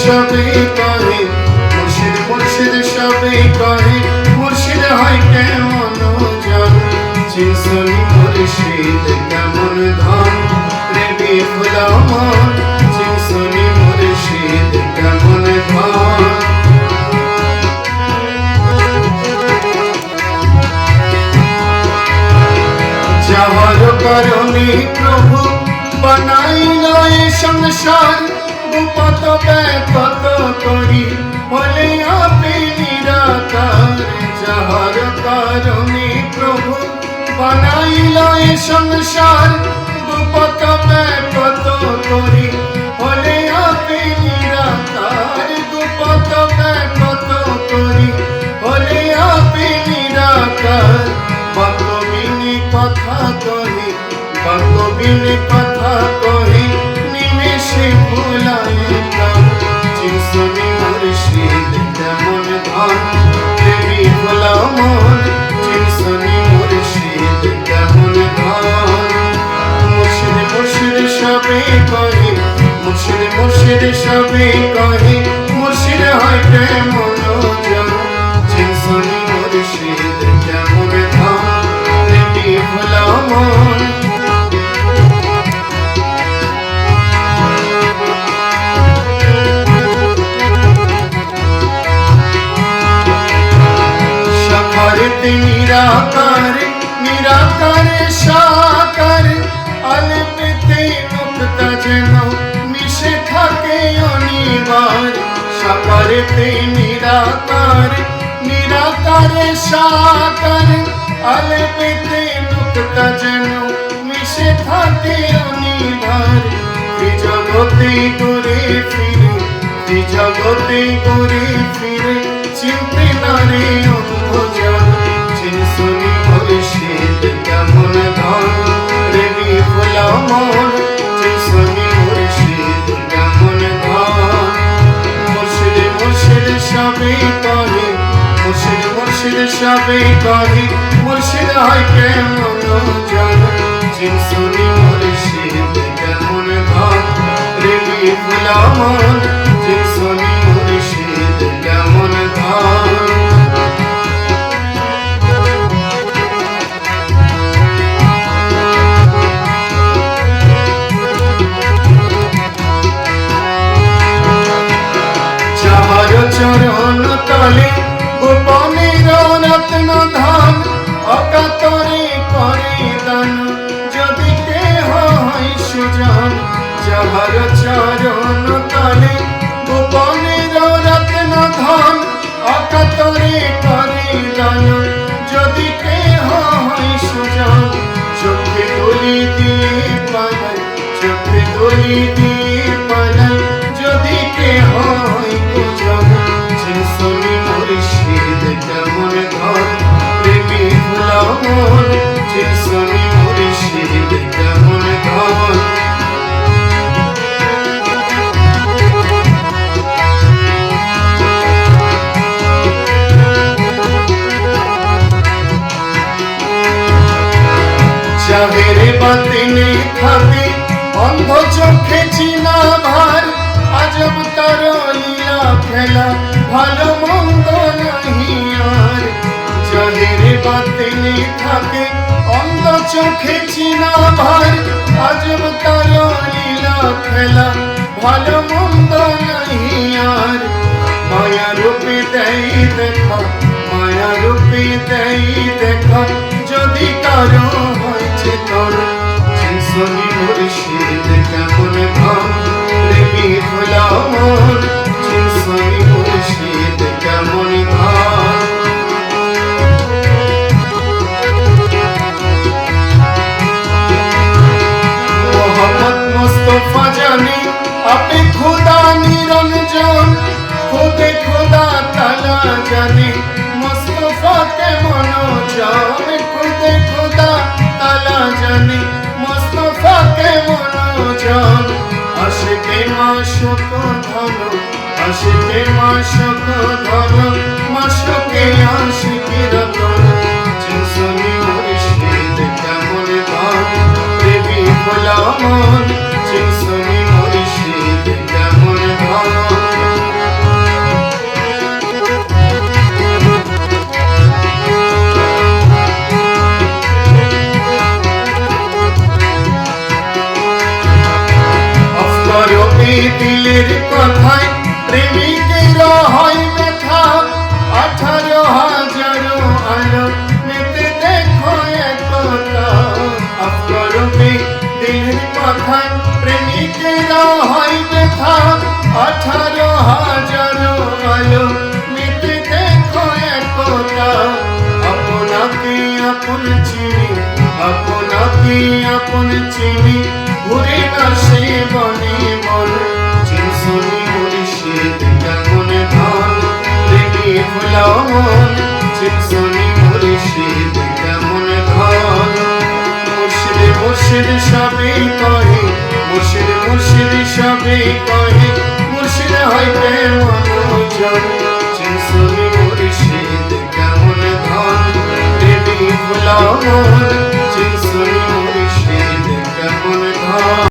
সবে কহে মুর্শিদ মুর্শিদ সবে কহে মুর্শিদ হয় কেমন জন চিনসনি মুর্শিদ কেমন ধন রে বিফলা মন চিনসনি মুর্শিদ কেমন ধন যাহার কারণে প্রভু বানাইল এ সংসার কত কত করি বলে আপনি নিরাকার যাহার কারণে প্রভু বানাইল এ সংসার কত কত করি বলে আপনি নিরাকার কত কত করি বলে আপনি নিরাকার বাকবিনী কথা কহে বাকবিনী কথা কহে নিমেষে ভুলায় প্রাণ চিনসনি মুর্শিদ কেমন ধন দেবী ভোলা মন চিনসনি মুর্শিদ কেমন ধন মুর্শিদ মুর্শিদ সবে কহে মুর্শিদ মুর্শিদ সবে কহে মুর্শিদ হয় কেমন জন চিনসনি মুর্শিদ কেমন ধন দেবী ভোলা মন নিরাকার নিরাকার সাকার আলপেতে মুক্তা যেন মিশে থাকে অনিবার সাকারেতে নিরাকার নিরাকার সাকার আলপেতে মুক্তা যেন মিশে থাকে অনিবার জগতে ঘুরে ফিরে জগতে ঘুরে ফিরে চিনতে নারে অন্ধজন চিনসনি মুর্শিদ কেমন ধন রে বিফলা মন চিনসনি মুর্শিদ কেমন ধন মুর্শিদ মুর্শিদ সবে কহে মুর্শিদ মুর্শিদ সবে কহে মুর্শিদ হয় কেমন জন চিনসনি মুর্শিদ কেমন ধন রে বিফলা মন চিনসনি মুর্শিদ কেমন ধন চরণ তলে গোপনের রত্ন ধন অকাতরে করে দান যদি কেহ হয় সুজন যাহার চরণ তলে গোপনের রত্ন ধন অকাতরে করে দান যদি কেহ হয় সুজন চোখে দলি দিয়ে পালাই চোখে দলি দিয়ে পালাই যদি কেহ হয় কুজন চিনসনি মুর্শিদ কেমন ধন রে বিফলা মন চিনসনি মুর্শিদ কেমন ধন চাহের বাতিনে থাকে অন্ধ চোখে চিনা ভার আজব তার লীলা খেলা ভালো মন্দ নাহি আর চাহের বাতিনে থাকে অন্ধ চোখে চিনা ভার আজব তার লীলা খেলা ভালো মন্দ নাহি আর মায়া রূপে দেই দেখা মায়া রূপে দেই দেখা যদি কারো হয়েছে তোর চিনসনি মুর্শিদ কেমন ধন রে বিফলা মন চিনসনি মুর্শিদ কেমন ধন মোহাম্মদ মুস্তাফা জানে আপনি খোদা নিরঞ্জন খোদে খোদা তালা জানে মুস্তাফা কেমন জন খোদে খোদা তালা জানে মুস্তাফা কেমন জন আশিকে মাশক ধন আশিকে মাশক ধন মাশকে আশিকে রতন চিনসনি মুর্শিদ কেমন ধন রে বিফলা মন চিনসনি মুর্শিদ কেমন ধন আপন চিনি ঘুরে না সে বনে বন চিনসুনি মুর্শিদ কেমন ধন দেখি ভুলাও মন চিনসুনি মুর্শিদ কেমন ধন মুর্শিদ মুর্শিদ সবই কহে মুর্শিদ মুর্শিদ সবই কহে মুর্শিদ হইতে মনোজন চিনসুনি মুর্শিদ কেমন ধন দেবী ভুলাও মন